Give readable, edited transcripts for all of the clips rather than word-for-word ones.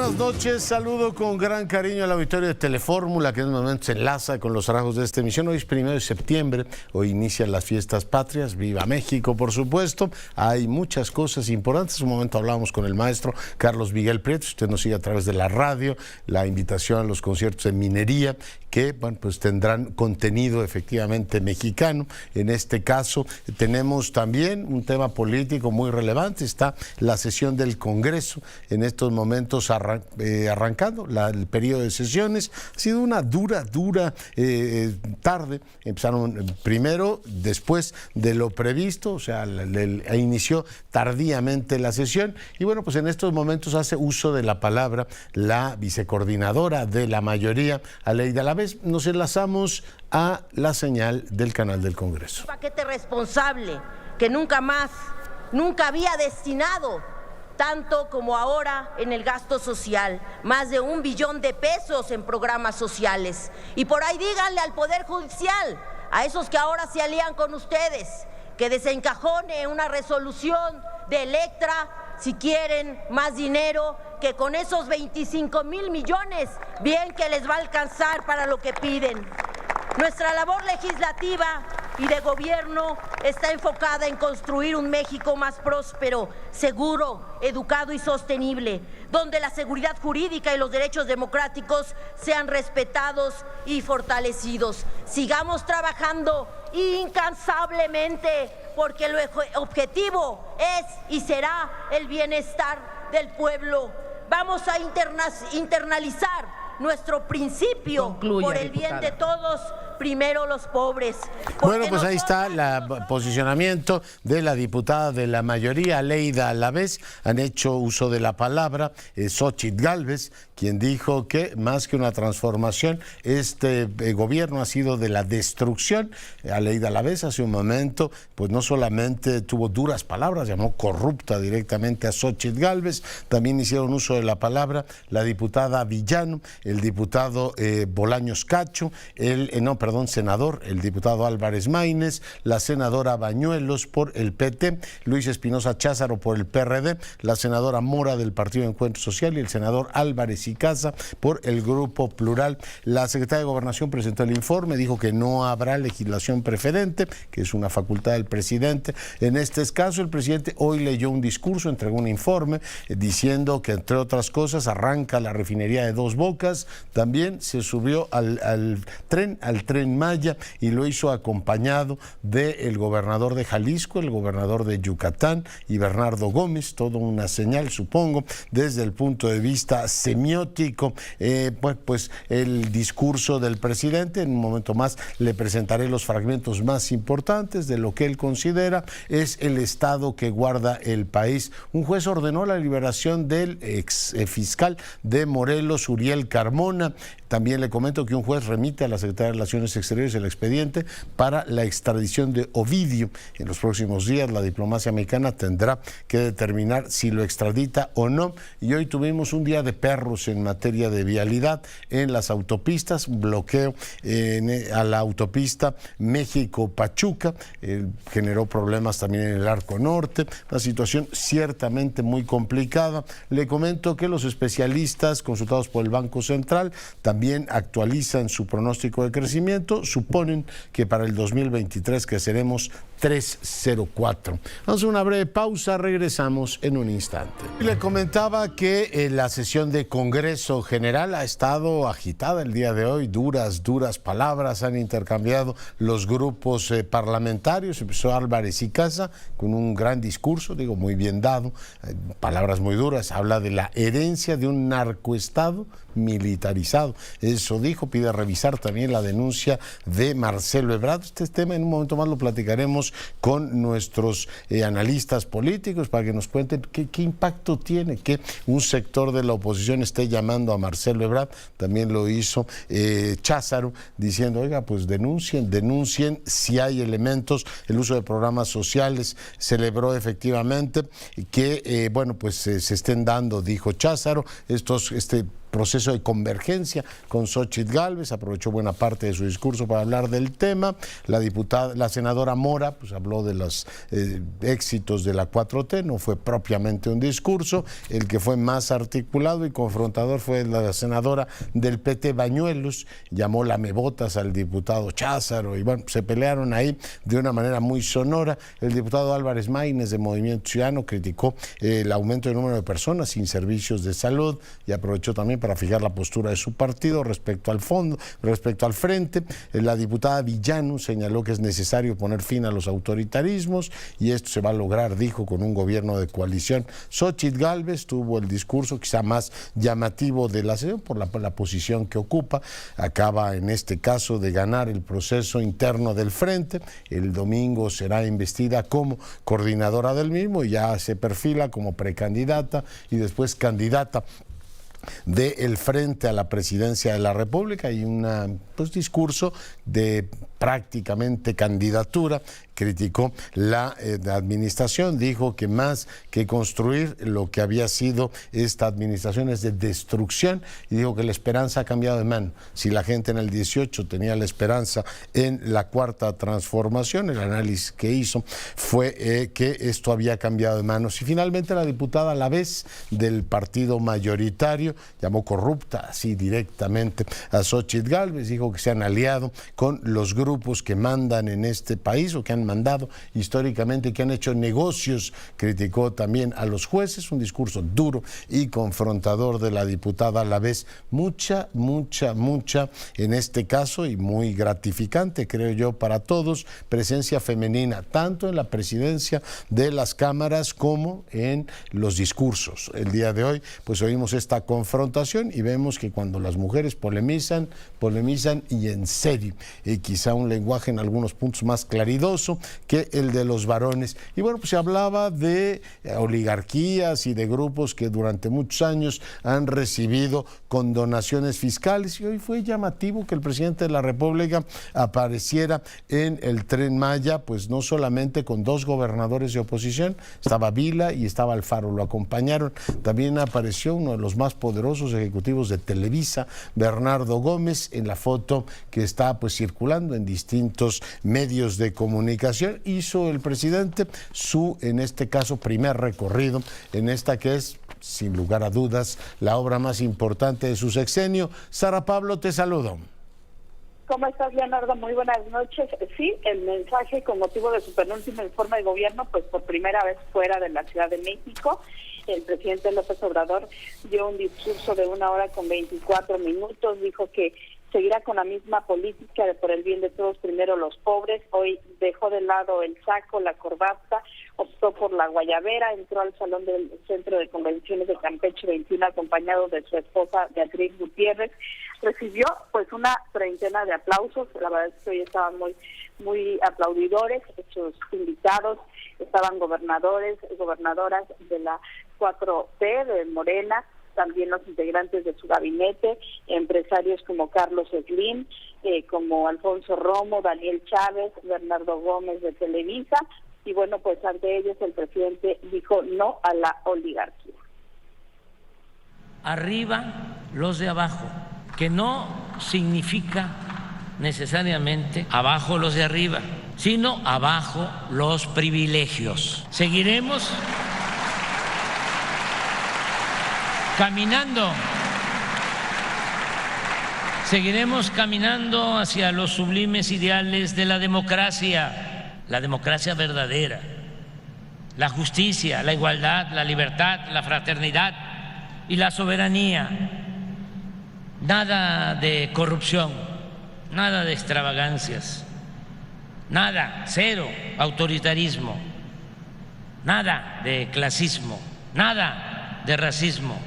buenas noches. Saludo con gran cariño al auditorio de Telefórmula, que en este momento se enlaza con los rasgos de esta emisión. Hoy es 1 de septiembre, hoy inician las fiestas patrias. Viva México, por supuesto. Hay muchas cosas importantes. En un momento hablábamos con el maestro Carlos Miguel Prieto. Usted nos sigue a través de la radio, la invitación a los conciertos de minería, que bueno, pues tendrán contenido efectivamente mexicano. En este caso tenemos también un tema político muy relevante. Está la sesión del Congreso en estos momentos arrancando el periodo de sesiones. Ha sido una dura tarde. Empezaron primero, después de lo previsto, o sea, inició tardíamente la sesión. Y bueno, pues en estos momentos hace uso de la palabra la vicecoordinadora de la mayoría, Aleida Alavés. Nos enlazamos a la señal del canal del Congreso. Un paquete responsable que nunca había destinado tanto como ahora en el gasto social, más de 1 billón de pesos en programas sociales. Y por ahí díganle al Poder Judicial, a esos que ahora se alían con ustedes, que desencajone una resolución de Electra si quieren más dinero, que con esos 25,000 millones, bien que les va a alcanzar para lo que piden. Nuestra labor legislativa y de gobierno está enfocada en construir un México más próspero, seguro, educado y sostenible, donde la seguridad jurídica y los derechos democráticos sean respetados y fortalecidos. Sigamos trabajando incansablemente porque el objetivo es y será el bienestar del pueblo. Vamos a internalizar nuestro principio por el bien de todos, primero los pobres. Bueno, pues ahí está el posicionamiento de la diputada de la mayoría, Aleida Alavés. Han hecho uso de la palabra Xóchitl Gálvez, quien dijo que más que una transformación, este gobierno ha sido de la destrucción. Aleida Alavés hace un momento, pues no solamente tuvo duras palabras, llamó corrupta directamente a Xóchitl Gálvez, también hicieron uso de la palabra la diputada Villano, el diputado Bolaños Cacho, senador, el diputado Álvarez Maínez, la senadora Bañuelos por el PT, Luis Espinosa Cházaro por el PRD, la senadora Mora del Partido Encuentro Social y el senador Álvarez y Casa por el Grupo Plural. La secretaria de Gobernación presentó el informe, dijo que no habrá legislación preferente, que es una facultad del presidente. En este caso, el presidente hoy leyó un discurso, entregó un informe diciendo que, entre otras cosas, arranca la refinería de Dos Bocas. También se subió al tren Maya y lo hizo acompañado del gobernador de Jalisco, el gobernador de Yucatán y Bernardo Gómez. Todo una señal, supongo, desde el punto de vista semiótico. Pues el discurso del presidente, en un momento más le presentaré los fragmentos más importantes de lo que él considera es el estado que guarda el país. Un juez ordenó la liberación del ex fiscal de Morelos, Uriel Carmona. También le comento que un juez remite a la Secretaría de Relaciones Exteriores el expediente para la extradición de Ovidio. En los próximos días la diplomacia mexicana tendrá que determinar si lo extradita o no. Y hoy tuvimos un día de perros en materia de vialidad en las autopistas, un bloqueo a la autopista México-Pachuca, generó problemas también en el Arco Norte, una situación ciertamente muy complicada. Le comento que los especialistas consultados por el Banco Central también actualizan su pronóstico de crecimiento, suponen que para el 2023 creceremos 3,04. Vamos a una breve pausa, regresamos en un instante. Le comentaba que la sesión de Congreso General ha estado agitada el día de hoy, duras palabras han intercambiado los grupos parlamentarios. Empezó Álvarez y Casa con un gran discurso, digo, muy bien dado, palabras muy duras, habla de la herencia de un narcoestado militarizado. Eso dijo, pide revisar también la denuncia de Marcelo Ebrard. Este tema en un momento más lo platicaremos con nuestros analistas políticos para que nos cuenten qué impacto tiene que un sector de la oposición esté llamando a Marcelo Ebrard. También lo hizo Cházaro, diciendo, oiga, pues denuncien si hay elementos. El uso de programas sociales celebró efectivamente que, se estén dando, dijo Cházaro, proceso de convergencia con Xóchitl Gálvez, aprovechó buena parte de su discurso para hablar del tema. La senadora Mora pues habló de los éxitos de la 4T, no fue propiamente un discurso. El que fue más articulado y confrontador fue la senadora del PT, Bañuelos, llamó lamebotas al diputado Cházaro y bueno, se pelearon ahí de una manera muy sonora. El diputado Álvarez Maínez de Movimiento Ciudadano criticó el aumento del número de personas sin servicios de salud y aprovechó también para fijar la postura de su partido respecto al fondo, respecto al frente. La diputada Villano señaló que es necesario poner fin a los autoritarismos y esto se va a lograr, dijo, con un gobierno de coalición. Xóchitl Gálvez tuvo el discurso quizá más llamativo de la sesión por la posición que ocupa. Acaba en este caso de ganar el proceso interno del frente. El domingo será investida como coordinadora del mismo y ya se perfila como precandidata y después candidata del Frente a la Presidencia de la República y un discurso de prácticamente candidatura. Criticó la administración, dijo que más que construir lo que había sido esta administración es de destrucción y dijo que la esperanza ha cambiado de mano. Si la gente en el 18 tenía la esperanza en la cuarta transformación, el análisis que hizo fue que esto había cambiado de manos. Y finalmente la diputada a la vez del partido mayoritario llamó corrupta así directamente a Xóchitl Gálvez, dijo que se han aliado con los grupos que mandan en este país o que han mandado históricamente, que han hecho negocios. Criticó también a los jueces, un discurso duro y confrontador de la diputada a la vez, mucha en este caso y muy gratificante, creo yo, para todos, presencia femenina, tanto en la presidencia de las cámaras como en los discursos. El día de hoy pues oímos esta confrontación y vemos que cuando las mujeres polemizan y en serio, y quizá un lenguaje en algunos puntos más claridoso que el de los varones. Y bueno, pues se hablaba de oligarquías y de grupos que durante muchos años han recibido condonaciones fiscales y hoy fue llamativo que el presidente de la República apareciera en el Tren Maya, pues no solamente con dos gobernadores de oposición, estaba Vila y estaba Alfaro, lo acompañaron. También apareció uno de los más poderosos ejecutivos de Televisa, Bernardo Gómez, en la foto que está pues circulando en distintos medios de comunicación. Hizo el presidente su, en este caso, primer recorrido en esta que es, sin lugar a dudas, la obra más importante de su sexenio. Sara Pablo, te saludo. ¿Cómo estás, Leonardo? Muy buenas noches. Sí, el mensaje con motivo de su penúltimo informe de gobierno, pues por primera vez fuera de la Ciudad de México, el presidente López Obrador dio un discurso de 1 hora con 24 minutos, dijo que seguirá con la misma política de por el bien de todos, primero los pobres. Hoy dejó de lado el saco, la corbata, optó por la guayabera, entró al salón del Centro de Convenciones de Campeche 21 acompañado de su esposa Beatriz Gutiérrez. Recibió pues una treintena de aplausos, la verdad es que hoy estaban muy aplaudidores, sus invitados, estaban gobernadores, gobernadoras de la 4T, de Morena, también los integrantes de su gabinete, empresarios como Carlos Slim, como Alfonso Romo, Daniel Chávez, Bernardo Gómez de Televisa, y bueno, pues ante ellos el presidente dijo no a la oligarquía. Arriba los de abajo, que no significa necesariamente abajo los de arriba, sino abajo los privilegios. Seguiremos caminando hacia los sublimes ideales de la democracia verdadera, la justicia, la igualdad, la libertad, la fraternidad y la soberanía. Nada de corrupción, nada de extravagancias, nada, cero autoritarismo, nada de clasismo, nada de racismo,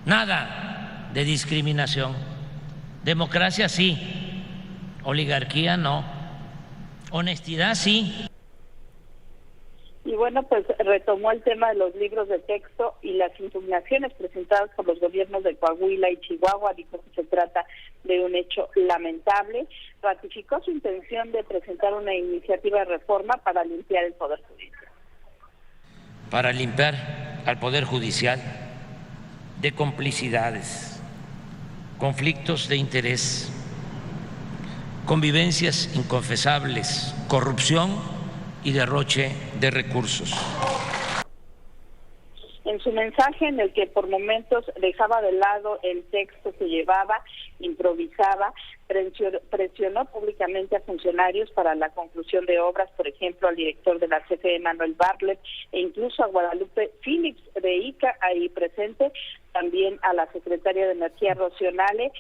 nada de discriminación. Democracia sí, oligarquía no, honestidad sí. Y bueno, pues retomó el tema de los libros de texto y las impugnaciones presentadas por los gobiernos de Coahuila y Chihuahua. Dijo que se trata de un hecho lamentable. Ratificó su intención de presentar una iniciativa de reforma para limpiar el Poder Judicial. Para limpiar al Poder Judicial de complicidades, conflictos de interés, convivencias inconfesables, corrupción y derroche de recursos. En su mensaje, en el que por momentos dejaba de lado el texto que llevaba, improvisaba, presionó públicamente a funcionarios para la conclusión de obras, por ejemplo, al director de la CFE, Manuel Bartlett, e incluso a Guadalupe Phillips de ICA, ahí presente, también a la secretaria de Energía, Rocío Nale,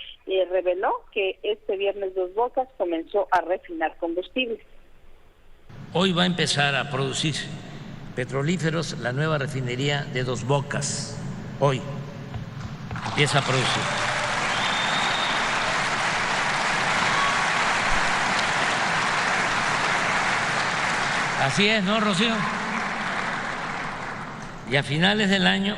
reveló que este viernes Dos Bocas comenzó a refinar combustibles. Hoy va a empezar a producir petrolíferos la nueva refinería de Dos Bocas. Hoy empieza a producir. Así es, ¿no, Rocío? Y a finales del año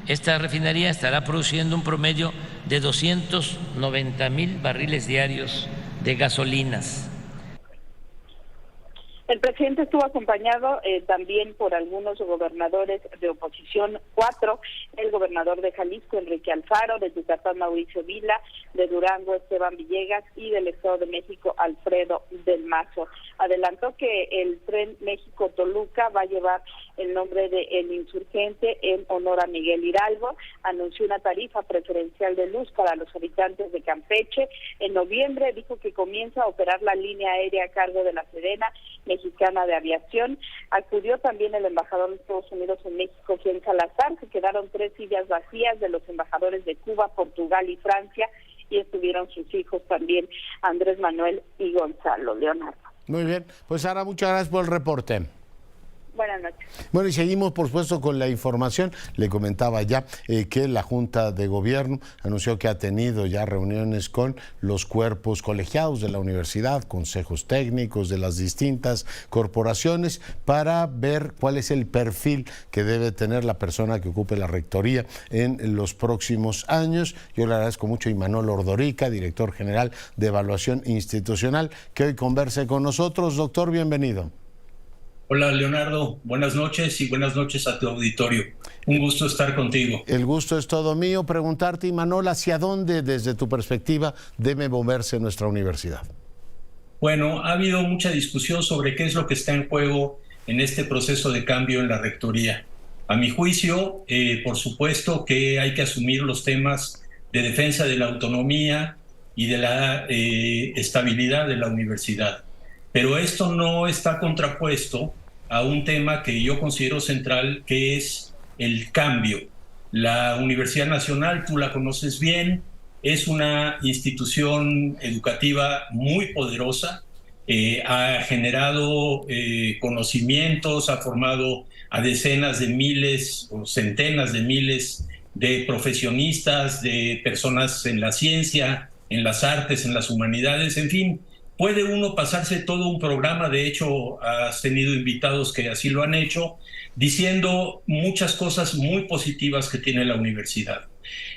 esta refinería estará produciendo un promedio de 290,000 barriles diarios de gasolinas. El presidente estuvo acompañado también por algunos gobernadores de oposición, 4, el gobernador de Jalisco, Enrique Alfaro, de Yucatán, Mauricio Vila, de Durango, Esteban Villegas, y del Estado de México, Alfredo del Mazo. Adelantó que el tren México-Toluca va a llevar el nombre de El Insurgente en honor a Miguel Hidalgo. Anunció una tarifa preferencial de luz para los habitantes de Campeche. En noviembre dijo que comienza a operar la línea aérea a cargo de la Sedena Mexicana de Aviación. Acudió también el embajador de Estados Unidos en México, Jen Salazar. Se quedaron 3 sillas vacías de los embajadores de Cuba, Portugal y Francia, y estuvieron sus hijos también, Andrés Manuel y Gonzalo. Leonardo. Muy bien, pues Sara, muchas gracias por el reporte. Buenas noches. Bueno, y seguimos, por supuesto, con la información. Le comentaba ya que la Junta de Gobierno anunció que ha tenido ya reuniones con los cuerpos colegiados de la universidad, consejos técnicos de las distintas corporaciones, para ver cuál es el perfil que debe tener la persona que ocupe la rectoría en los próximos años. Yo le agradezco mucho a Imanol Ordorica, director general de Evaluación Institucional, que hoy converse con nosotros. Doctor, bienvenido. Hola Leonardo, buenas noches y buenas noches a tu auditorio. Un gusto estar contigo. El gusto es todo mío. Preguntarte, Imanol, ¿hacia dónde desde tu perspectiva debe moverse nuestra universidad? Bueno, ha habido mucha discusión sobre qué es lo que está en juego en este proceso de cambio en la rectoría. A mi juicio, por supuesto que hay que asumir los temas de defensa de la autonomía y de la estabilidad de la universidad. Pero esto no está contrapuesto a un tema que yo considero central, que es el cambio. La Universidad Nacional, tú la conoces bien, es una institución educativa muy poderosa, ha generado conocimientos, ha formado a decenas de miles o centenas de miles de profesionistas, de personas en la ciencia, en las artes, en las humanidades, en fin. Puede uno pasarse todo un programa, de hecho has tenido invitados que así lo han hecho, diciendo muchas cosas muy positivas que tiene la universidad.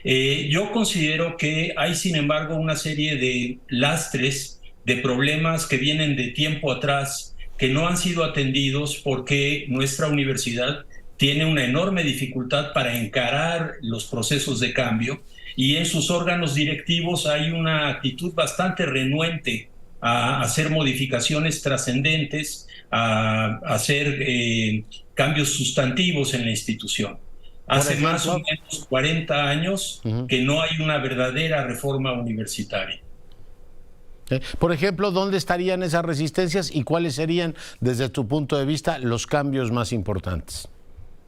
Yo considero que hay, sin embargo, una serie de lastres, de problemas que vienen de tiempo atrás, que no han sido atendidos porque nuestra universidad tiene una enorme dificultad para encarar los procesos de cambio, y en sus órganos directivos hay una actitud bastante renuente a hacer modificaciones trascendentes, a hacer cambios sustantivos en la institución. Hace más o menos 40 años que no hay una verdadera reforma universitaria. Por ejemplo, ¿dónde estarían esas resistencias y cuáles serían, desde tu punto de vista, los cambios más importantes?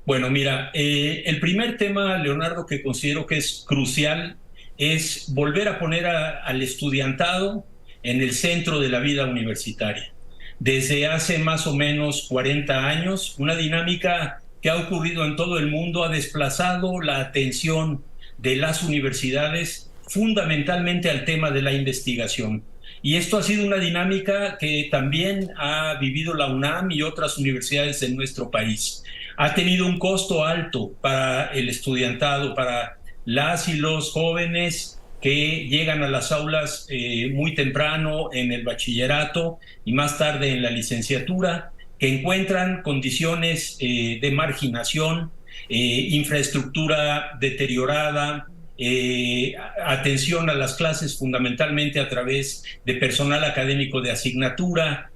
Bueno, mira, el primer tema, Leonardo, que considero que es crucial, es volver a poner al estudiantado en el centro de la vida universitaria. Desde hace más o menos 40 años, una dinámica que ha ocurrido en todo el mundo ha desplazado la atención de las universidades fundamentalmente al tema de la investigación. Y esto ha sido una dinámica que también ha vivido la UNAM y otras universidades de nuestro país. Ha tenido un costo alto para el estudiantado, para las y los jóvenes que llegan a las aulas muy temprano en el bachillerato y más tarde en la licenciatura, que encuentran condiciones de marginación, infraestructura deteriorada, atención a las clases fundamentalmente a través de personal académico de asignatura,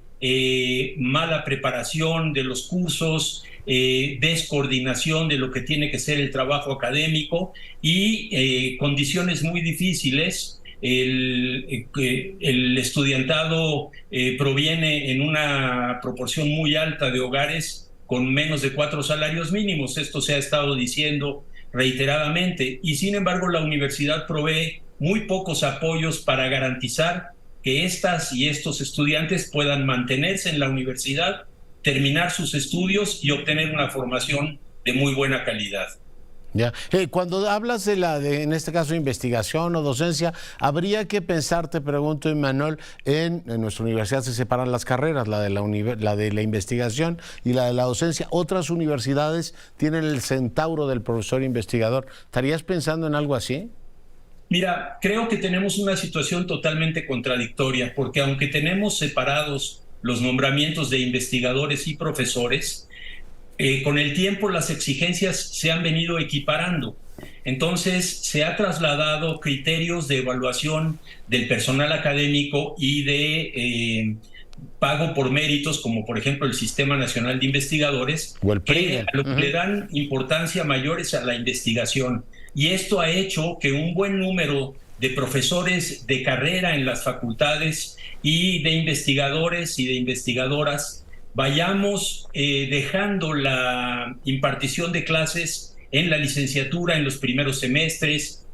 mala preparación de los cursos, descoordinación de lo que tiene que ser el trabajo académico y condiciones muy difíciles. El estudiantado proviene en una proporción muy alta de hogares con menos de 4 salarios mínimos. Esto se ha estado diciendo reiteradamente y sin embargo la universidad provee muy pocos apoyos para garantizar que estas y estos estudiantes puedan mantenerse en la universidad, terminar sus estudios y obtener una formación de muy buena calidad. Ya. Cuando hablas en este caso, investigación o docencia, habría que pensar, te pregunto, Imanol, en nuestra universidad se separan las carreras, la de la investigación y la de la docencia. Otras universidades tienen el centauro del profesor investigador. ¿Estarías pensando en algo así? Mira, creo que tenemos una situación totalmente contradictoria, porque aunque tenemos separados los nombramientos de investigadores y profesores, con el tiempo las exigencias se han venido equiparando. Entonces se ha trasladado criterios de evaluación del personal académico y de pago por méritos, como por ejemplo el Sistema Nacional de Investigadores, o el PRI, que a lo que le dan importancia mayores a la investigación. Y esto ha hecho que un buen número de profesores de carrera en las facultades y de investigadores y de investigadoras vayamos dejando la impartición de clases en la licenciatura en los primeros semestres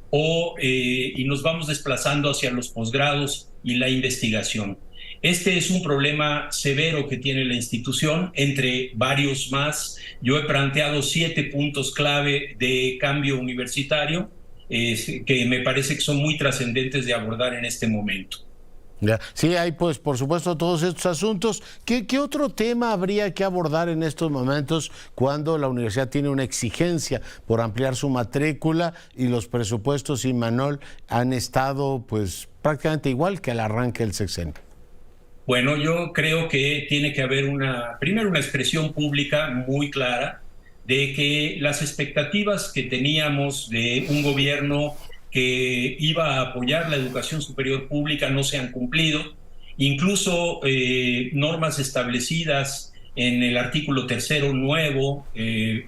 y nos vamos desplazando hacia los posgrados y la investigación. Este es un problema severo que tiene la institución, entre varios más. Yo he planteado 7 puntos clave de cambio universitario que me parece que son muy trascendentes de abordar en este momento. Ya. Sí, hay pues por supuesto todos estos asuntos. ¿Qué otro tema habría que abordar en estos momentos cuando la universidad tiene una exigencia por ampliar su matrícula y los presupuestos, Imanol, han estado pues prácticamente igual que al arranque del sexenio? Bueno, yo creo que tiene que haber primero una expresión pública muy clara de que las expectativas que teníamos de un gobierno que iba a apoyar la educación superior pública no se han cumplido. Incluso normas establecidas en el artículo 3º nuevo,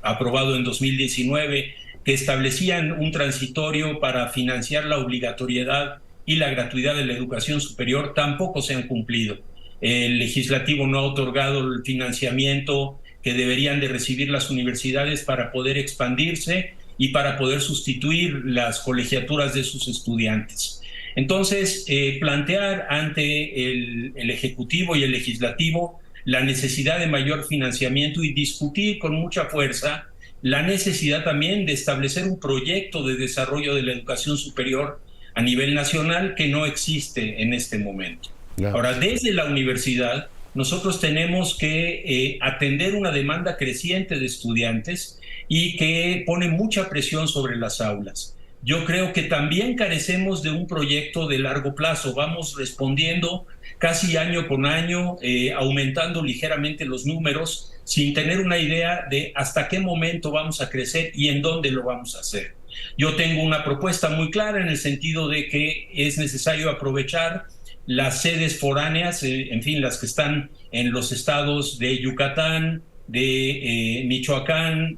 aprobado en 2019, que establecían un transitorio para financiar la obligatoriedad y la gratuidad de la educación superior, tampoco se han cumplido. El legislativo no ha otorgado el financiamiento que deberían de recibir las universidades para poder expandirse y para poder sustituir las colegiaturas de sus estudiantes. Entonces, plantear ante el Ejecutivo y el Legislativo la necesidad de mayor financiamiento y discutir con mucha fuerza la necesidad también de establecer un proyecto de desarrollo de la educación superior a nivel nacional que no existe en este momento. Ahora, desde la universidad, nosotros tenemos que atender una demanda creciente de estudiantes y que pone mucha presión sobre las aulas. Yo creo que también carecemos de un proyecto de largo plazo. Vamos respondiendo casi año con año, aumentando ligeramente los números, sin tener una idea de hasta qué momento vamos a crecer y en dónde lo vamos a hacer. Yo tengo una propuesta muy clara en el sentido de que es necesario aprovechar las sedes foráneas, en fin, las que están en los estados de Yucatán, de Michoacán,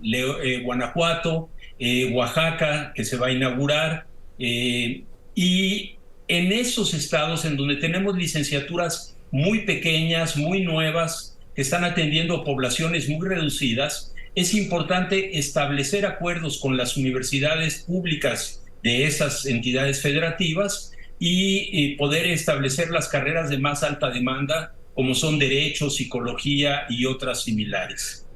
Guanajuato, Oaxaca, que se va a inaugurar, y en esos estados en donde tenemos licenciaturas muy pequeñas, muy nuevas, que están atendiendo a poblaciones muy reducidas, es importante establecer acuerdos con las universidades públicas de esas entidades federativas y poder establecer las carreras de más alta demanda, como son Derecho, Psicología y otras similares.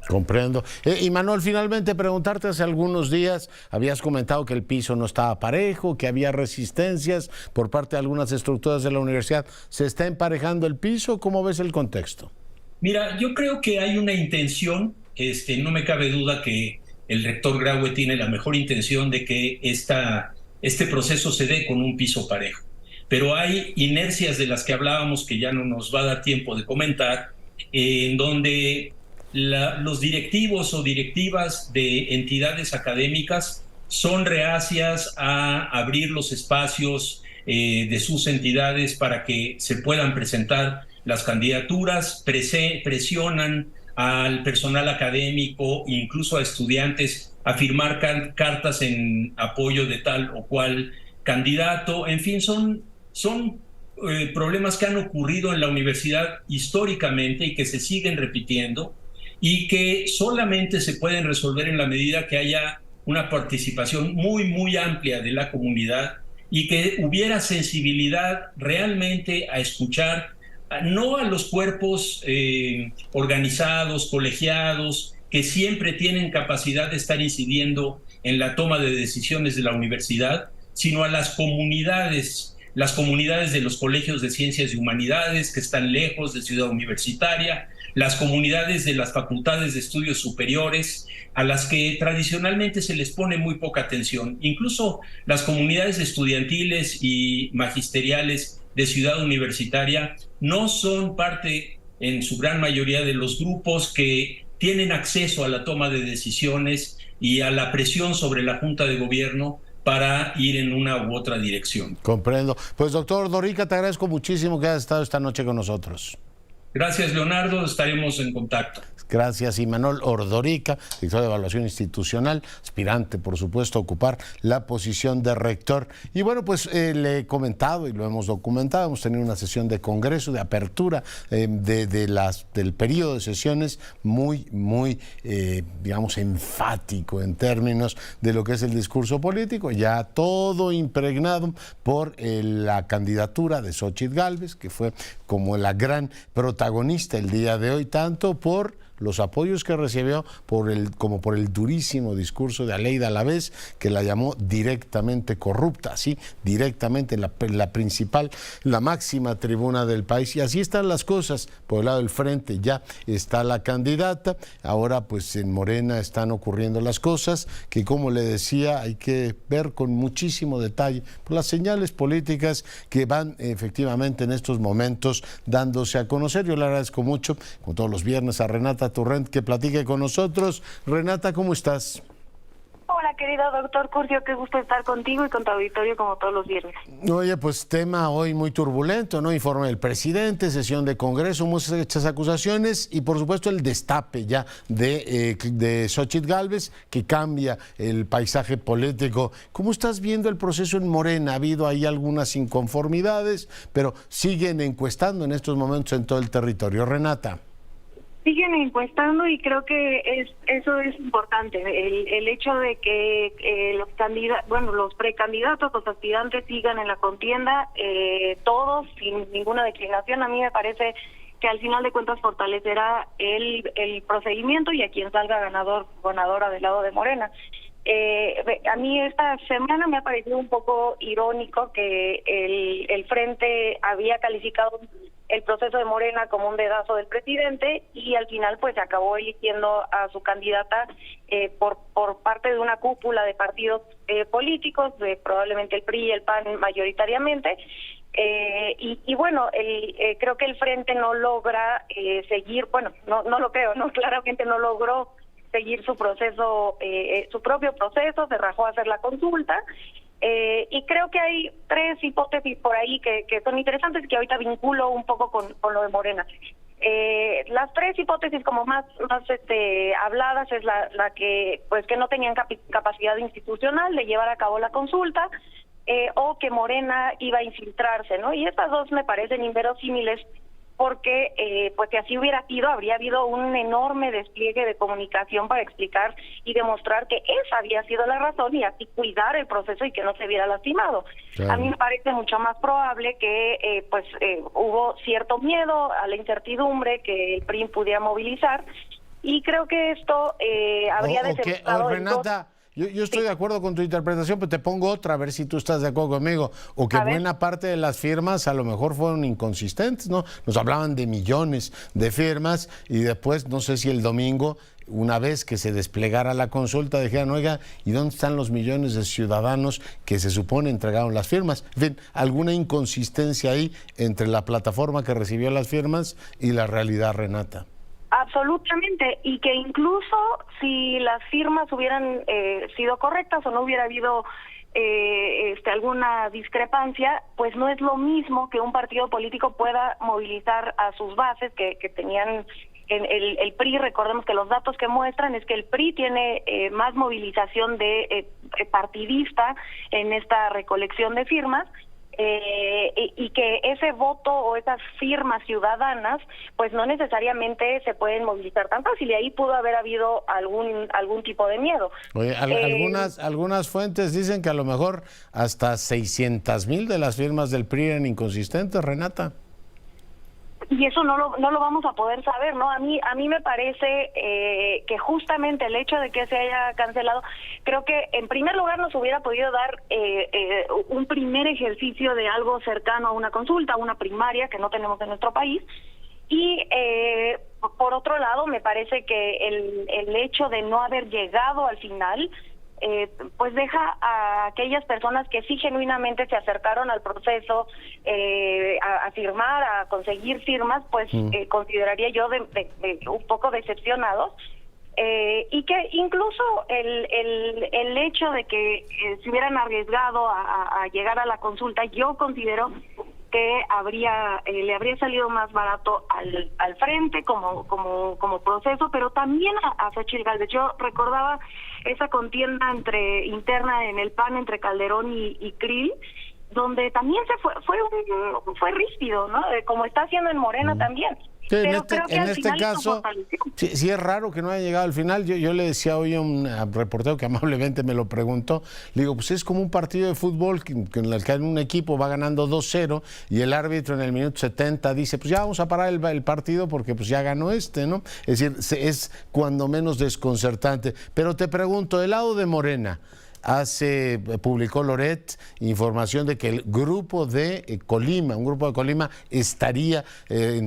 Comprendo. Imanol, finalmente preguntarte, hace algunos días habías comentado que el piso no estaba parejo, que había resistencias por parte de algunas estructuras de la universidad. ¿Se está emparejando el piso? ¿Cómo ves el contexto? Mira, yo creo que hay una intención, no me cabe duda que el rector Graue tiene la mejor intención de que este proceso se dé con un piso parejo. Pero hay inercias de las que hablábamos que ya no nos va a dar tiempo de comentar, en donde los directivos o directivas de entidades académicas son reacias a abrir los espacios de sus entidades para que se puedan presentar las candidaturas, presionan al personal académico, incluso a estudiantes, a firmar cartas en apoyo de tal o cual candidato. En fin, son problemas que han ocurrido en la universidad históricamente y que se siguen repitiendo y que solamente se pueden resolver en la medida que haya una participación muy, muy amplia de la comunidad y que hubiera sensibilidad realmente a escuchar, no a los cuerpos organizados, colegiados, que siempre tienen capacidad de estar incidiendo en la toma de decisiones de la universidad, sino a las comunidades de los colegios de ciencias y humanidades que están lejos de Ciudad Universitaria, las comunidades de las facultades de estudios superiores, a las que tradicionalmente se les pone muy poca atención. Incluso las comunidades estudiantiles y magisteriales de Ciudad Universitaria no son parte, en su gran mayoría, de los grupos que tienen acceso a la toma de decisiones y a la presión sobre la Junta de Gobierno para ir en una u otra dirección. Comprendo. Pues doctor Ordorica, te agradezco muchísimo que hayas estado esta noche con nosotros. Gracias, Leonardo, estaremos en contacto. Gracias. Imanol Ordorica, director de Evaluación Institucional, aspirante, por supuesto, a ocupar la posición de rector. Y bueno, pues le he comentado y lo hemos documentado, hemos tenido una sesión de congreso, de apertura del periodo de sesiones muy, digamos, enfático en términos de lo que es el discurso político, ya todo impregnado por la candidatura de Xóchitl Gálvez, que fue como la gran protagonista el día de hoy, tanto por los apoyos que recibió como por el durísimo discurso de Aleida Alavés, que la llamó directamente corrupta, sí, directamente en la principal, la máxima tribuna del país. Y así están las cosas. Por el lado del frente ya está la candidata, ahora pues en Morena están ocurriendo las cosas que, como le decía, hay que ver con muchísimo detalle por las señales políticas que van efectivamente en estos momentos dándose a conocer. Yo le agradezco mucho, como todos los viernes, a Renata Turrent que platique con nosotros. Renata, ¿cómo estás? Hola, querido doctor Curcio, qué gusto estar contigo y con tu auditorio como todos los viernes. Oye, pues tema hoy muy turbulento, ¿no? Informe del presidente, sesión de Congreso, muchas acusaciones y por supuesto el destape ya de Xóchitl Gálvez, que cambia el paisaje político. ¿Cómo estás viendo el proceso en Morena? Ha habido ahí algunas inconformidades, pero siguen encuestando en estos momentos en todo el territorio. Renata. Siguen encuestando y creo que eso es importante, el hecho de que los precandidatos, los aspirantes sigan en la contienda, todos sin ninguna declinación. A mí me parece que al final de cuentas fortalecerá el procedimiento y a quien salga ganadora del lado de Morena. A mí esta semana me ha parecido un poco irónico que el Frente había calificado el proceso de Morena como un dedazo del presidente y al final pues acabó eligiendo a su candidata por parte de una cúpula de partidos políticos, probablemente el PRI y el PAN mayoritariamente. Y bueno, creo que el Frente no logra seguir, no lo creo, claramente no logró seguir su proceso, su propio proceso, se rajó a hacer la consulta. Y creo que hay tres hipótesis por ahí que son interesantes, que ahorita vinculo un poco con lo de Morena. Las tres hipótesis como más habladas es la que pues que no tenían capacidad institucional de llevar a cabo la consulta, o que Morena iba a infiltrarse, ¿no? Y estas dos me parecen inverosímiles porque pues si así hubiera sido, habría habido un enorme despliegue de comunicación para explicar y demostrar que esa había sido la razón y así cuidar el proceso y que no se viera lastimado. Claro. A mí me parece mucho más probable que hubo cierto miedo a la incertidumbre que el PRI pudiera movilizar y creo que esto habría desemboçado en Renata, yo estoy de acuerdo con tu interpretación, pero te pongo otra, a ver si tú estás de acuerdo conmigo. O que buena parte de las firmas a lo mejor fueron inconsistentes, ¿no? Nos hablaban de millones de firmas y después, no sé si el domingo, una vez que se desplegara la consulta, dijeron, oiga, ¿y dónde están los millones de ciudadanos que se supone entregaron las firmas? En fin, alguna inconsistencia ahí entre la plataforma que recibió las firmas y la realidad, Renata. Absolutamente, y que incluso si las firmas hubieran sido correctas o no hubiera habido alguna discrepancia, pues no es lo mismo que un partido político pueda movilizar a sus bases que tenían el PRI. Recordemos que los datos que muestran es que el PRI tiene más movilización de partidista en esta recolección de firmas, y que ese voto o esas firmas ciudadanas pues no necesariamente se pueden movilizar tan fácil, y ahí pudo haber habido algún tipo de miedo. Oye, algunas fuentes dicen que a lo mejor hasta 600,000 de las firmas del PRI eran inconsistentes, Renata. Y eso no lo vamos a poder saber, ¿no? A mí me parece que justamente el hecho de que se haya cancelado, creo que en primer lugar nos hubiera podido dar un primer ejercicio de algo cercano a una consulta, a una primaria que no tenemos en nuestro país. Y por otro lado, me parece que el hecho de no haber llegado al final pues deja a aquellas personas que sí genuinamente se acercaron al proceso a firmar, a conseguir firmas, pues consideraría yo de un poco decepcionados, y que incluso el hecho de que se hubieran arriesgado a llegar a la consulta, yo considero que le habría salido más barato al frente como proceso, pero también a Xochitl Gálvez. Yo recordaba esa contienda interna en el PAN entre Calderón y Krill, donde también fue ríspido, ¿no? Como está haciendo en Morena también. Sí, pero creo que en al este final caso, sí es raro que no haya llegado al final. Yo le decía hoy a un reportero que amablemente me lo preguntó, le digo, pues es como un partido de fútbol en el que un equipo va ganando 2-0 y el árbitro en el minuto 70 dice, pues ya vamos a parar el partido porque pues ya ganó ¿no? Es decir, es cuando menos desconcertante. Pero te pregunto, del lado de Morena, publicó Loret información de que el grupo de Colima, un grupo de Colima, estaría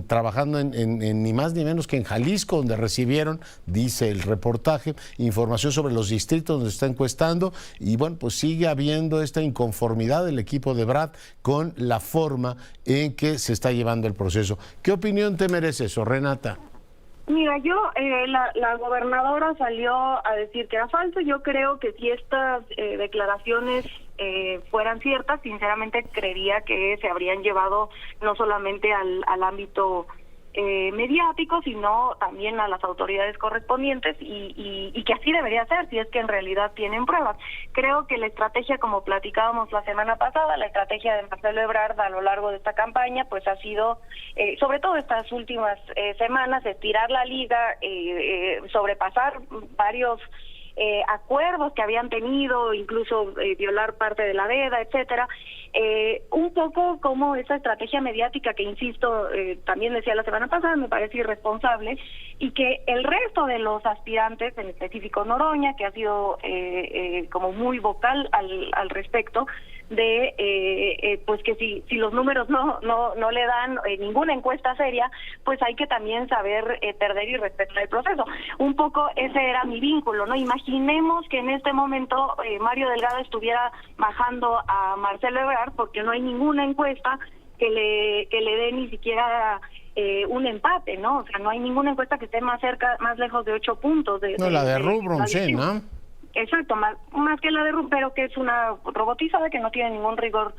trabajando en ni más ni menos que en Jalisco, donde recibieron, dice el reportaje, información sobre los distritos donde está encuestando, y bueno, pues sigue habiendo esta inconformidad del equipo de Brad con la forma en que se está llevando el proceso. ¿Qué opinión te merece eso, Renata? Mira, la gobernadora salió a decir que era falso. Yo creo que si estas declaraciones fueran ciertas, sinceramente creería que se habrían llevado no solamente al ámbito mediático, sino también a las autoridades correspondientes, y que así debería ser si es que en realidad tienen pruebas. Creo que la estrategia, como platicábamos la semana pasada, la estrategia de Marcelo Ebrard a lo largo de esta campaña, pues ha sido, sobre todo estas últimas semanas, estirar la liga, sobrepasar varios acuerdos que habían tenido, incluso violar parte de la veda, etcétera. Un poco como esa estrategia mediática que, insisto, también decía la semana pasada, me parece irresponsable, y que el resto de los aspirantes, en específico Noroña, que ha sido como muy vocal al respecto, de pues que si los números no le dan ninguna encuesta seria, pues hay que también saber perder y respetar el proceso. Un poco ese era mi vínculo, ¿no? Imaginemos que en este momento Mario Delgado estuviera bajando a Marcelo Ebrard, porque no hay ninguna encuesta que le dé ni siquiera un empate, ¿no? O sea, no hay ninguna encuesta que esté más lejos de 8 puntos. La de Rubrum, sí, ¿no? Exacto, más que la de Rubrum, pero que es una robotizada que no tiene ningún rigor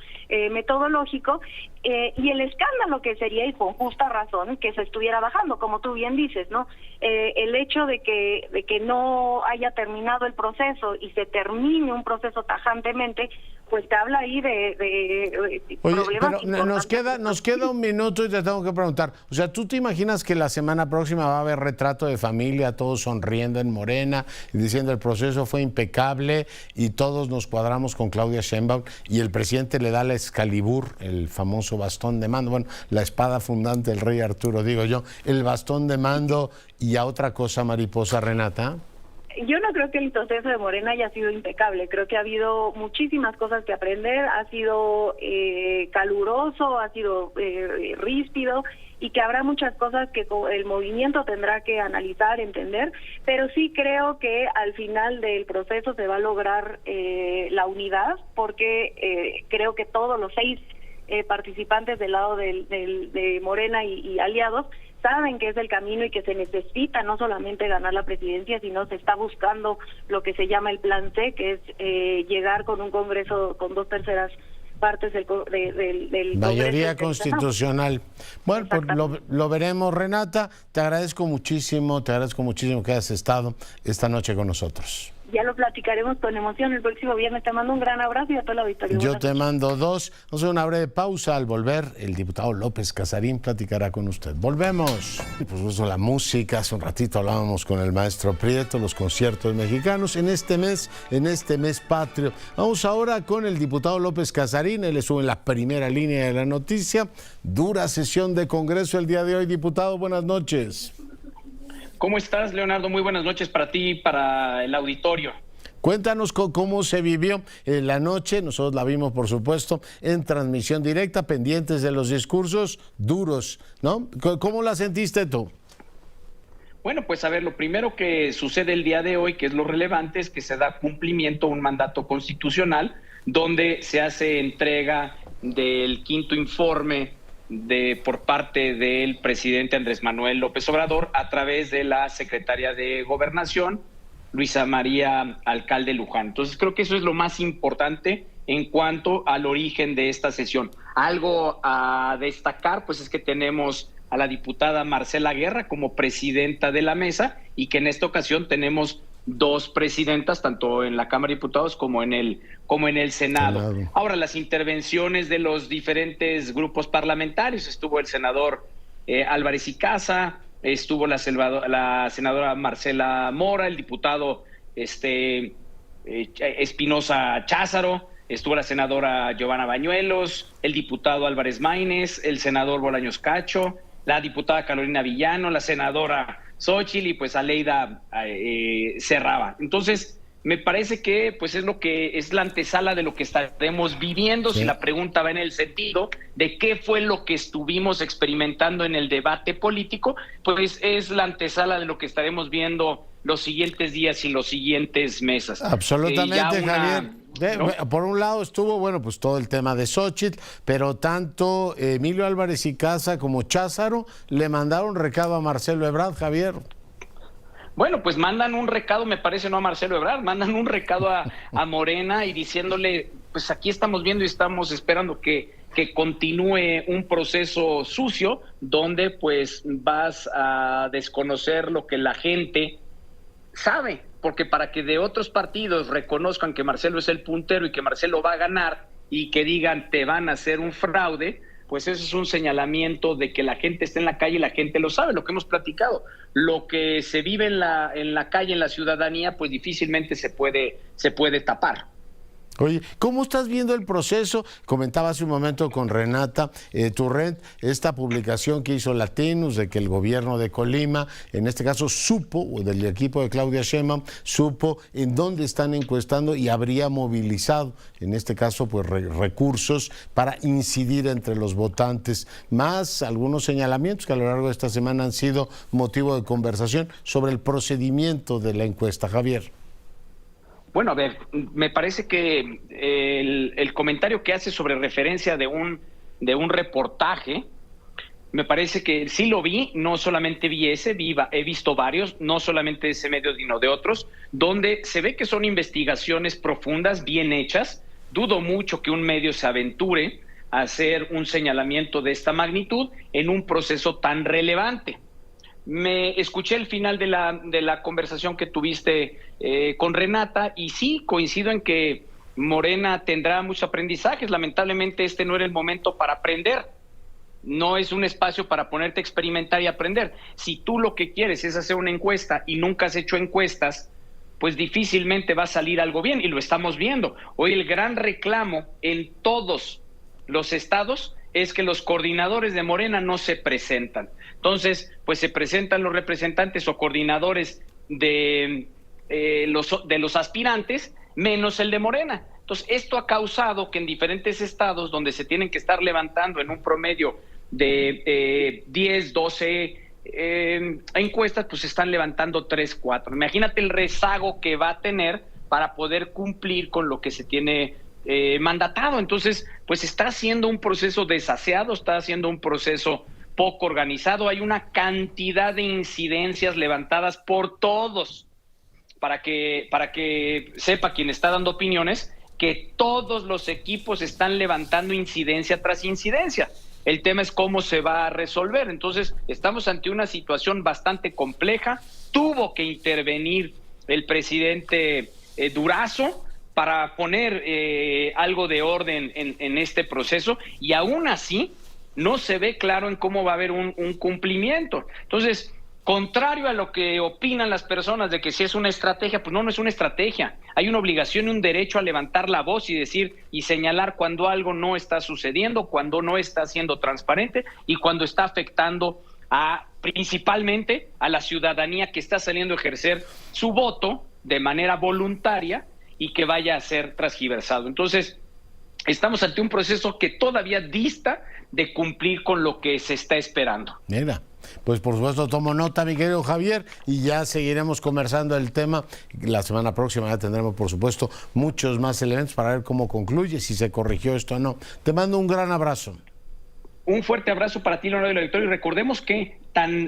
metodológico, y el escándalo que sería, y con justa razón, que se estuviera bajando, como tú bien dices, ¿no? El hecho de que no haya terminado el proceso y se termine un proceso tajantemente, pues te habla ahí de problemas. Pero nos queda un minuto y te tengo que preguntar, o sea, ¿tú te imaginas que la semana próxima va a haber retrato de familia, todos sonriendo en Morena y diciendo el proceso fue impecable y todos nos cuadramos con Claudia Sheinbaum y el presidente le da la Excalibur, el famoso bastón de mando, bueno, la espada fundante del rey Arturo, digo yo, el bastón de mando y a otra cosa mariposa, Renata? Yo no creo que el proceso de Morena haya sido impecable. Creo que ha habido muchísimas cosas que aprender, ha sido caluroso, ha sido ríspido, y que habrá muchas cosas que el movimiento tendrá que analizar, entender, pero sí creo que al final del proceso se va a lograr la unidad, porque creo que todos los 6 participantes del lado de Morena y aliados saben que es el camino y que se necesita no solamente ganar la presidencia, sino se está buscando lo que se llama el plan C, que es llegar con un Congreso con 2/3 partes del mayoría Congreso constitucional. Bueno, pues lo veremos, Renata. Te agradezco muchísimo que hayas estado esta noche con nosotros. Ya lo platicaremos con emoción el próximo viernes. Te mando un gran abrazo y a toda la auditoría. Yo te mando dos. Vamos a hacer una breve pausa. Al volver, el diputado López Casarín platicará con usted. Volvemos. Pues uso la música. Hace un ratito hablábamos con el maestro Prieto, los conciertos mexicanos. En este mes patrio. Vamos ahora con el diputado López Casarín. Él estuvo en la primera línea de la noticia. Dura sesión de Congreso el día de hoy. Diputado, buenas noches. ¿Cómo estás, Leonardo? Muy buenas noches para ti y para el auditorio. Cuéntanos cómo se vivió la noche. Nosotros la vimos, por supuesto, en transmisión directa, pendientes de los discursos duros, ¿no? ¿Cómo la sentiste tú? Bueno, pues a ver, lo primero que sucede el día de hoy, que es lo relevante, es que se da cumplimiento a un mandato constitucional donde se hace entrega del quinto informe por parte del presidente Andrés Manuel López Obrador a través de la secretaria de Gobernación, Luisa María Alcalde Luján. Entonces creo que eso es lo más importante en cuanto al origen de esta sesión. Algo a destacar pues es que tenemos a la diputada Marcela Guerra como presidenta de la mesa y que en esta ocasión tenemos dos presidentas, tanto en la Cámara de Diputados como en el Senado. Ahora, las intervenciones de los diferentes grupos parlamentarios, estuvo el senador Álvarez y Casa, estuvo la senadora Marcela Mora, el diputado Espinosa Cházaro, estuvo la senadora Giovanna Bañuelos, el diputado Álvarez Maínez, el senador Bolaños Cacho, la diputada Carolina Villano, la senadora Xóchitl y pues Aleida Cerraba. Entonces, me parece que pues es la antesala de lo que estaremos viviendo, sí. Si la pregunta va en el sentido de qué fue lo que estuvimos experimentando en el debate político, pues es la antesala de lo que estaremos viendo los siguientes días y los siguientes meses. Absolutamente, Javier. ¿No? Por un lado estuvo, bueno, pues todo el tema de Xóchitl, pero tanto Emilio Álvarez y Casa como Cházaro le mandaron recado a Marcelo Ebrard, Javier. Bueno, pues mandan un recado, me parece, no a Marcelo Ebrard, mandan un recado a Morena y diciéndole, pues aquí estamos viendo y estamos esperando que continúe un proceso sucio donde pues vas a desconocer lo que la gente sabe, porque para que de otros partidos reconozcan que Marcelo es el puntero y que Marcelo va a ganar y que digan te van a hacer un fraude, pues eso es un señalamiento de que la gente está en la calle y la gente lo sabe, lo que hemos platicado. Lo que se vive en la calle, en la ciudadanía, pues difícilmente se puede tapar. Oye, ¿cómo estás viendo el proceso? Comentaba hace un momento con Renata Turrent esta publicación que hizo Latinus de que el gobierno de Colima, en este caso supo, o del equipo de Claudia Sheinbaum, supo en dónde están encuestando y habría movilizado, en este caso, pues recursos para incidir entre los votantes, más algunos señalamientos que a lo largo de esta semana han sido motivo de conversación sobre el procedimiento de la encuesta. Javier. Bueno, a ver, me parece que el comentario que hace sobre referencia de un reportaje, me parece que sí lo vi, no solamente vi ese, he visto varios, no solamente de ese medio, sino de otros, donde se ve que son investigaciones profundas, bien hechas. Dudo mucho que un medio se aventure a hacer un señalamiento de esta magnitud en un proceso tan relevante. Me escuché el final de la conversación que tuviste con Renata y sí, coincido en que Morena tendrá muchos aprendizajes. Lamentablemente este no era el momento para aprender. No es un espacio para ponerte a experimentar y aprender. Si tú lo que quieres es hacer una encuesta y nunca has hecho encuestas, pues difícilmente va a salir algo bien y lo estamos viendo. Hoy el gran reclamo en todos los estados es que los coordinadores de Morena no se presentan. Entonces, pues se presentan los representantes o coordinadores de los aspirantes, menos el de Morena. Entonces, esto ha causado que en diferentes estados donde se tienen que estar levantando en un promedio de 10, 12 encuestas, pues se están levantando 3, 4. Imagínate el rezago que va a tener para poder cumplir con lo que se tiene mandatado. Entonces, pues está haciendo un proceso desaseado, está haciendo un proceso poco organizado. Hay una cantidad de incidencias levantadas por todos, para que sepa quien está dando opiniones, que todos los equipos están levantando incidencia tras incidencia. El tema es cómo se va a resolver. Entonces, estamos ante una situación bastante compleja. Tuvo que intervenir el presidente Durazo para poner algo de orden en este proceso, y aún así no se ve claro en cómo va a haber un cumplimiento. Entonces, contrario a lo que opinan las personas de que si es una estrategia, pues no es una estrategia. Hay una obligación y un derecho a levantar la voz y decir y señalar cuando algo no está sucediendo, cuando no está siendo transparente y cuando está afectando principalmente a la ciudadanía que está saliendo a ejercer su voto de manera voluntaria y que vaya a ser transgiversado. Entonces, estamos ante un proceso que todavía dista de cumplir con lo que se está esperando. Mira, pues por supuesto tomo nota, mi querido Javier, y ya seguiremos conversando el tema. La semana próxima ya tendremos, por supuesto, muchos más elementos para ver cómo concluye, si se corrigió esto o no. Te mando un gran abrazo. Un fuerte abrazo para ti, Leonardo Lector, y recordemos que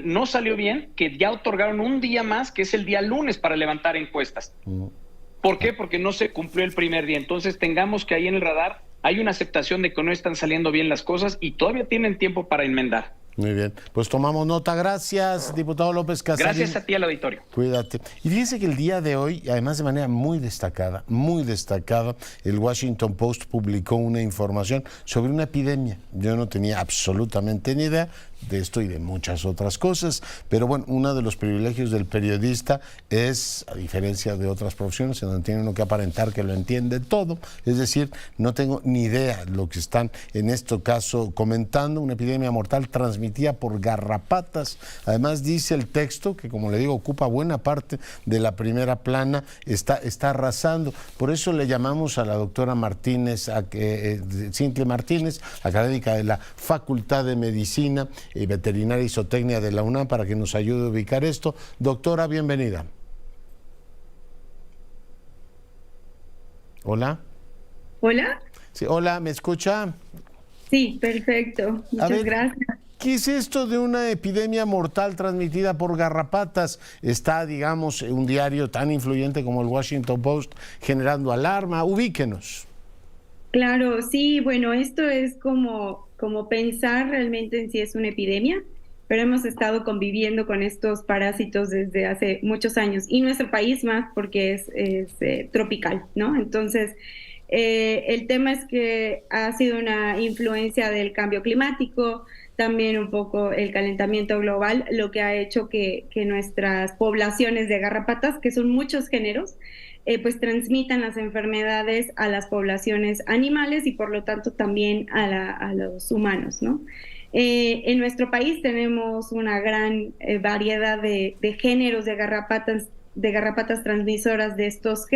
no salió bien que ya otorgaron un día más, que es el día lunes, para levantar encuestas. ¿Por qué? Porque no se cumplió el primer día. Entonces tengamos que ahí en el radar hay una aceptación de que no están saliendo bien las cosas y todavía tienen tiempo para enmendar. Muy bien, pues tomamos nota. Gracias, diputado López Casarín. Gracias a ti, al auditorio. Cuídate. Y fíjense que el día de hoy, además de manera muy destacada, el Washington Post publicó una información sobre una epidemia. Yo no tenía absolutamente ni idea de esto y de muchas otras cosas, pero bueno, uno de los privilegios del periodista es, a diferencia de otras profesiones en donde tiene uno que aparentar que lo entiende todo, es decir, no tengo ni idea de lo que están en este caso comentando, una epidemia mortal transmitida por garrapatas. Además dice el texto, que como le digo ocupa buena parte de la primera plana, está arrasando. Por eso le llamamos a la doctora Martínez, Cintia Martínez, académica de la Facultad de Medicina Veterinaria y Zootecnia de la UNAM, para que nos ayude a ubicar esto. Doctora, bienvenida. Hola. Hola. Sí, hola, ¿me escucha? Sí, perfecto. Muchas gracias. ¿Qué es esto de una epidemia mortal transmitida por garrapatas? Está, digamos, un diario tan influyente como el Washington Post generando alarma. Ubíquenos. Claro, sí, bueno, esto es como pensar realmente en si es una epidemia, pero hemos estado conviviendo con estos parásitos desde hace muchos años, y nuestro país más porque es tropical, ¿no? Entonces, el tema es que ha sido una influencia del cambio climático, también un poco el calentamiento global, lo que ha hecho que nuestras poblaciones de garrapatas, que son muchos géneros, pues transmitan las enfermedades a las poblaciones animales y por lo tanto también a los humanos, ¿no? En nuestro país tenemos una gran variedad de géneros de garrapatas transmisoras de estas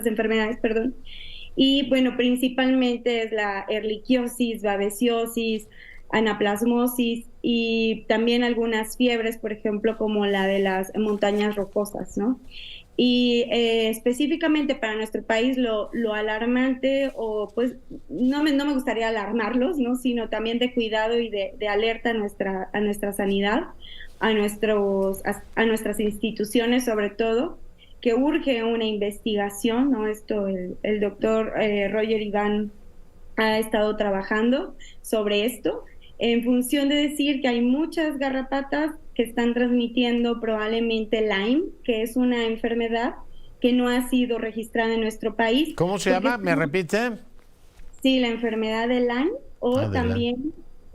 enfermedades, perdón. Y bueno, principalmente es la erliquiosis, babesiosis, anaplasmosis y también algunas fiebres, por ejemplo, como la de las montañas rocosas, ¿no? Y específicamente para nuestro país lo alarmante, o pues no me gustaría alarmarlos, ¿no? Sino también de cuidado y de alerta a nuestra sanidad, a nuestras instituciones sobre todo, que urge una investigación, ¿no? El doctor Roger Iván ha estado trabajando sobre esto, en función de decir que hay muchas garrapatas que están transmitiendo probablemente Lyme, que es una enfermedad que no ha sido registrada en nuestro país. ¿Cómo se llama? ¿Me repite? Sí, la enfermedad de Lyme, o también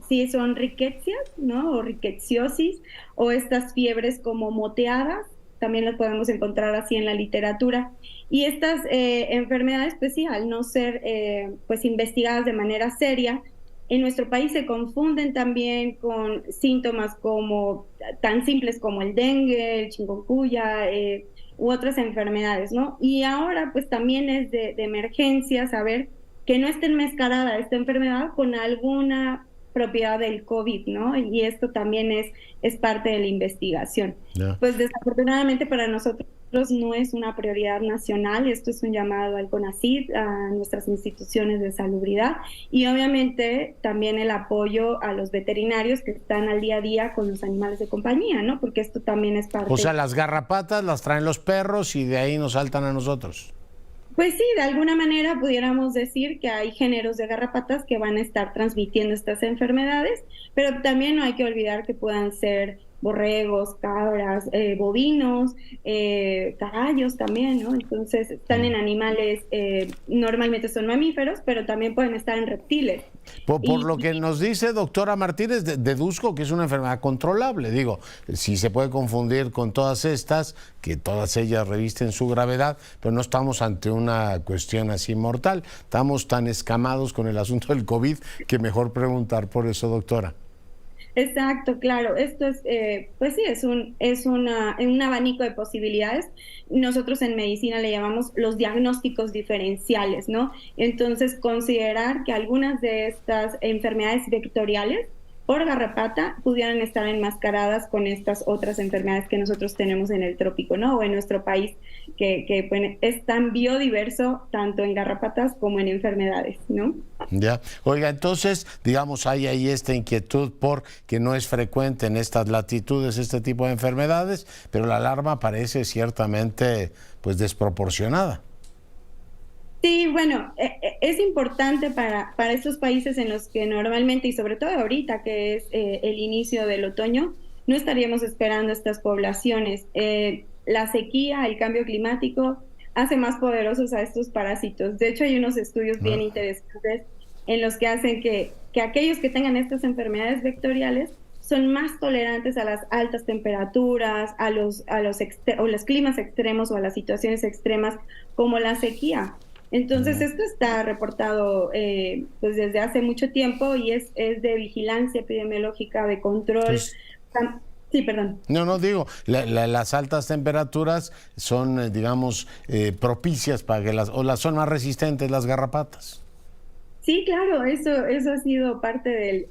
sí son riquecias, ¿no? O riqueciosis, o estas fiebres como moteadas, también las podemos encontrar así en la literatura. Y estas enfermedades, pues sí, al no ser pues investigadas de manera seria, en nuestro país se confunden también con síntomas como tan simples como el dengue, el chikungunya u otras enfermedades, ¿no? Y ahora pues también es de emergencia saber que no esté enmascarada esta enfermedad con alguna propiedad del COVID, ¿no? Y esto también es parte de la investigación. Yeah. Pues desafortunadamente para nosotros nosotros no es una prioridad nacional. Esto es un llamado al CONACYT, a nuestras instituciones de salubridad, y obviamente también el apoyo a los veterinarios que están al día a día con los animales de compañía, ¿no? Porque esto también es parte... O sea, las garrapatas las traen los perros y de ahí nos saltan a nosotros. Pues sí, de alguna manera pudiéramos decir que hay géneros de garrapatas que van a estar transmitiendo estas enfermedades, pero también no hay que olvidar que puedan ser borregos, cabras, bovinos, caballos también, ¿no? Entonces están en animales, normalmente son mamíferos, pero también pueden estar en reptiles. Por lo que nos dice doctora Martínez, deduzco que es una enfermedad controlable. Digo, si se puede confundir con todas estas, que todas ellas revisten su gravedad, pero no estamos ante una cuestión así mortal. Estamos tan escamados con el asunto del COVID que mejor preguntar por eso, doctora. Exacto, claro. Esto es, pues sí, es un abanico de posibilidades. Nosotros en medicina le llamamos los diagnósticos diferenciales, ¿no? Entonces, considerar que algunas de estas enfermedades vectoriales por garrapata pudieran estar enmascaradas con estas otras enfermedades que nosotros tenemos en el trópico, ¿no? O en nuestro país, que bueno, es tan biodiverso tanto en garrapatas como en enfermedades, ¿no? Ya. Oiga, entonces, digamos, hay ahí esta inquietud por que no es frecuente en estas latitudes este tipo de enfermedades, pero la alarma parece ciertamente, pues, desproporcionada. Sí, bueno, es importante para estos países en los que normalmente, y sobre todo ahorita que es el inicio del otoño, no estaríamos esperando estas poblaciones. La sequía, el cambio climático, hace más poderosos a estos parásitos. De hecho, hay unos estudios bien interesantes en los que hacen que aquellos que tengan estas enfermedades vectoriales son más tolerantes a las altas temperaturas, a los climas extremos o a las situaciones extremas como la sequía. Entonces, esto está reportado pues desde hace mucho tiempo y es de vigilancia epidemiológica, de control. Pues, sí, perdón. No, digo, las altas temperaturas son, digamos, propicias para que son más resistentes las garrapatas. Sí, claro, eso ha sido parte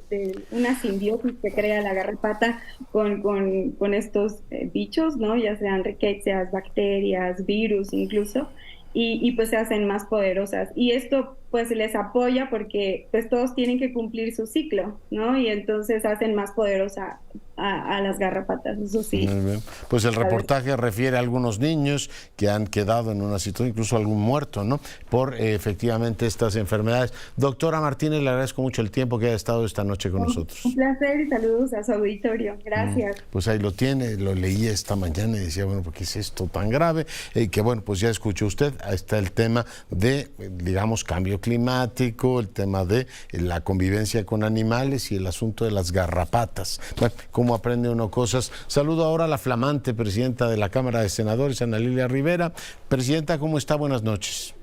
de una simbiosis que crea la garrapata con estos bichos, ¿no? Ya sean riquecias, bacterias, virus incluso. Y pues se hacen más poderosas. Y esto pues les apoya porque pues todos tienen que cumplir su ciclo, ¿no? Y entonces hacen más poderosa a las garrapatas, eso sí. Muy bien. Pues el reportaje refiere a algunos niños que han quedado en una situación, incluso algún muerto, ¿no? Por efectivamente estas enfermedades. Doctora Martínez, le agradezco mucho el tiempo que haya estado esta noche con nosotros. Un placer y saludos a su auditorio. Gracias. Pues ahí lo tiene, lo leí esta mañana y decía, bueno, ¿por qué es esto tan grave? Que bueno, pues ya escuchó usted, ahí está el tema de, digamos, cambio climático, el tema de la convivencia con animales y el asunto de las garrapatas. Bueno, cómo aprende uno cosas. Saludo ahora a la flamante presidenta de la Cámara de Senadores, Ana Lilia Rivera. Presidenta, ¿cómo está? Buenas noches.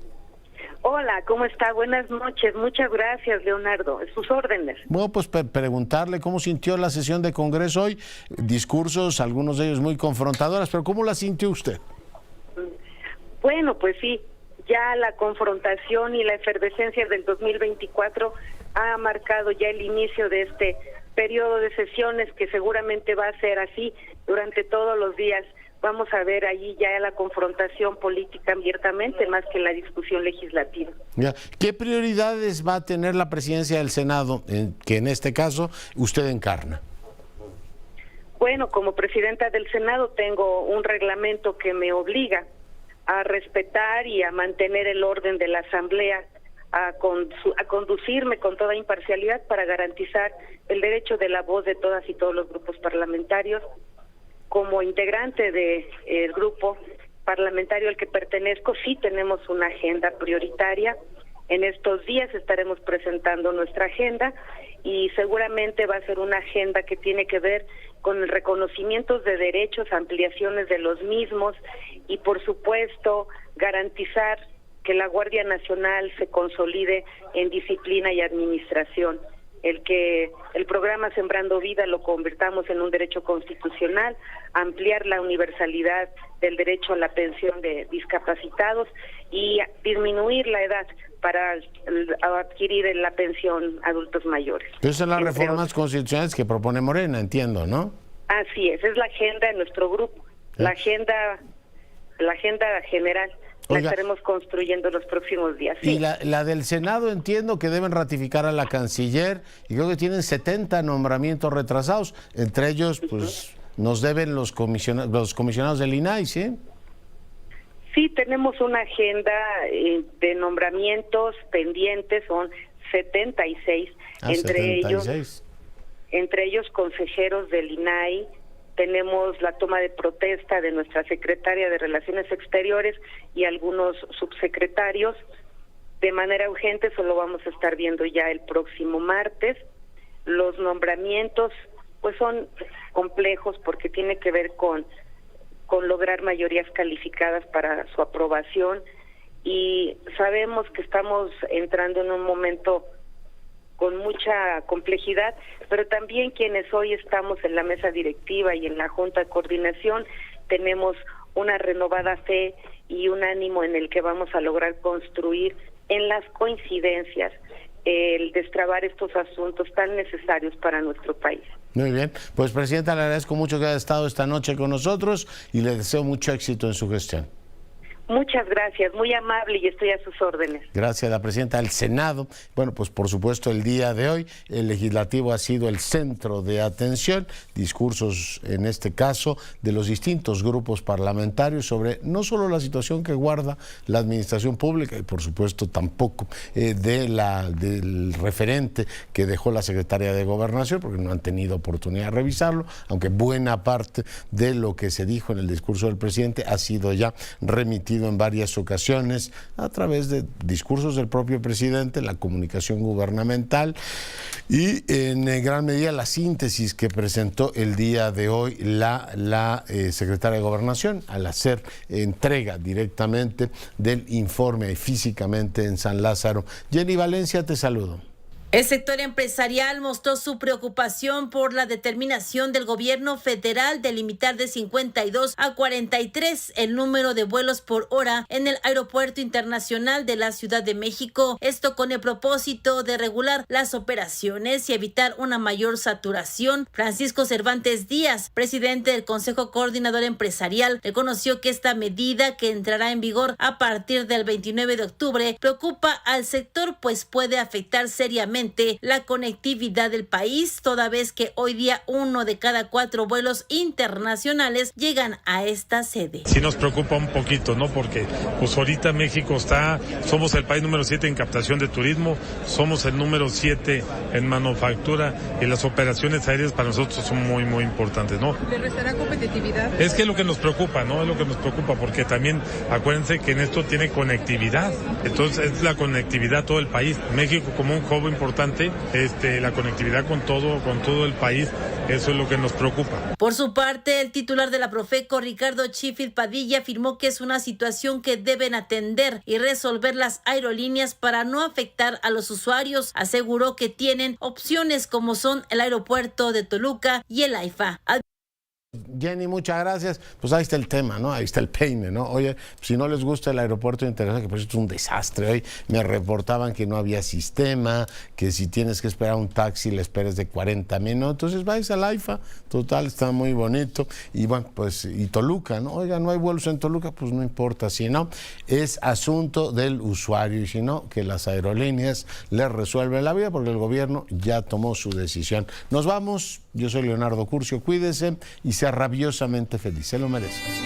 Hola, ¿cómo está? Buenas noches. Muchas gracias, Leonardo. Sus órdenes. Bueno, pues preguntarle cómo sintió la sesión de Congreso hoy. Discursos, algunos de ellos muy confrontadoras, pero ¿cómo la sintió usted? Bueno, pues sí, ya la confrontación y la efervescencia del 2024 ha marcado ya el inicio de este periodo de sesiones que seguramente va a ser así durante todos los días. Vamos a ver allí ya la confrontación política abiertamente más que la discusión legislativa. Ya. ¿Qué prioridades va a tener la presidencia del Senado, que en este caso usted encarna? Bueno, como presidenta del Senado tengo un reglamento que me obliga a respetar y a mantener el orden de la Asamblea, a conducirme con toda imparcialidad para garantizar el derecho de la voz de todas y todos los grupos parlamentarios. Como integrante del grupo parlamentario al que pertenezco, sí tenemos una agenda prioritaria. En estos días estaremos presentando nuestra agenda y seguramente va a ser una agenda que tiene que ver con el reconocimiento de derechos, ampliaciones de los mismos y, por supuesto, garantizar que la Guardia Nacional se consolide en disciplina y administración. Que el programa Sembrando Vida lo convirtamos en un derecho constitucional, ampliar la universalidad del derecho a la pensión de discapacitados y disminuir la edad para adquirir la pensión adultos mayores. Esas son las reformas constitucionales que propone Morena, entiendo, ¿no? Así es la agenda de nuestro grupo, la agenda la agenda general. Oiga, la estaremos construyendo los próximos días. Sí. Y la del Senado entiendo que deben ratificar a la canciller y creo que tienen 70 nombramientos retrasados, entre ellos pues nos deben los comisionados del INAI, ¿sí? Sí, tenemos una agenda de nombramientos pendientes, son 76, entre 76. Entre ellos consejeros del INAI. Tenemos la toma de protesta de nuestra secretaria de Relaciones Exteriores y algunos subsecretarios. De manera urgente, eso lo vamos a estar viendo ya el próximo martes. Los nombramientos pues son complejos porque tiene que ver con lograr mayorías calificadas para su aprobación, y sabemos que estamos entrando en un momento con mucha complejidad, pero también quienes hoy estamos en la mesa directiva y en la Junta de Coordinación tenemos una renovada fe y un ánimo en el que vamos a lograr construir en las coincidencias el destrabar estos asuntos tan necesarios para nuestro país. Muy bien, pues Presidenta, le agradezco mucho que haya estado esta noche con nosotros y le deseo mucho éxito en su gestión. Muchas gracias, muy amable, y estoy a sus órdenes. Gracias a la Presidenta del Senado. Bueno, pues por supuesto el día de hoy el Legislativo ha sido el centro de atención, discursos en este caso de los distintos grupos parlamentarios sobre no solo la situación que guarda la administración pública y por supuesto tampoco del referente que dejó la Secretaría de Gobernación, porque no han tenido oportunidad de revisarlo, aunque buena parte de lo que se dijo en el discurso del presidente ha sido ya remitido en varias ocasiones a través de discursos del propio presidente, la comunicación gubernamental y en gran medida la síntesis que presentó el día de hoy la secretaria de Gobernación al hacer entrega directamente del informe físicamente en San Lázaro. Jenny Valencia, te saludo. El sector empresarial mostró su preocupación por la determinación del gobierno federal de limitar de 52 a 43 el número de vuelos por hora en el Aeropuerto Internacional de la Ciudad de México. Esto con el propósito de regular las operaciones y evitar una mayor saturación. Francisco Cervantes Díaz, presidente del Consejo Coordinador Empresarial, reconoció que esta medida, que entrará en vigor a partir del 29 de octubre, preocupa al sector, pues puede afectar seriamente la conectividad del país, toda vez que hoy día 1 de cada 4 vuelos internacionales llegan a esta sede. Sí nos preocupa un poquito, ¿no? Porque pues ahorita México somos el país número 7 en captación de turismo, somos el número 7 en manufactura y las operaciones aéreas para nosotros son muy, muy importantes, ¿no? ¿Le restará competitividad? Es que es lo que nos preocupa, ¿no? Es lo que nos preocupa porque también acuérdense que en esto tiene conectividad, entonces es la conectividad todo el país. México como un hub importante, la conectividad con todo el país, eso es lo que nos preocupa. Por su parte, el titular de la Profeco, Ricardo Chifil Padilla, afirmó que es una situación que deben atender y resolver las aerolíneas para no afectar a los usuarios. Aseguró que tienen opciones como son el aeropuerto de Toluca y el AIFA. Jenny, muchas gracias. Pues ahí está el tema, ¿no? Ahí está el peine, ¿no? Oye, si no les gusta el aeropuerto internacional, que por eso es un desastre. Hoy me reportaban que no había sistema, que si tienes que esperar un taxi le esperes de 40 minutos. Entonces vais al AIFA, total, está muy bonito. Y bueno, pues, y Toluca, ¿no? Oiga, no hay vuelos en Toluca, pues no importa. Si no, es asunto del usuario. Y si no, que las aerolíneas le resuelven la vida, porque el gobierno ya tomó su decisión. Nos vamos. Yo soy Leonardo Curcio, cuídese y sea rabiosamente feliz, se lo merece.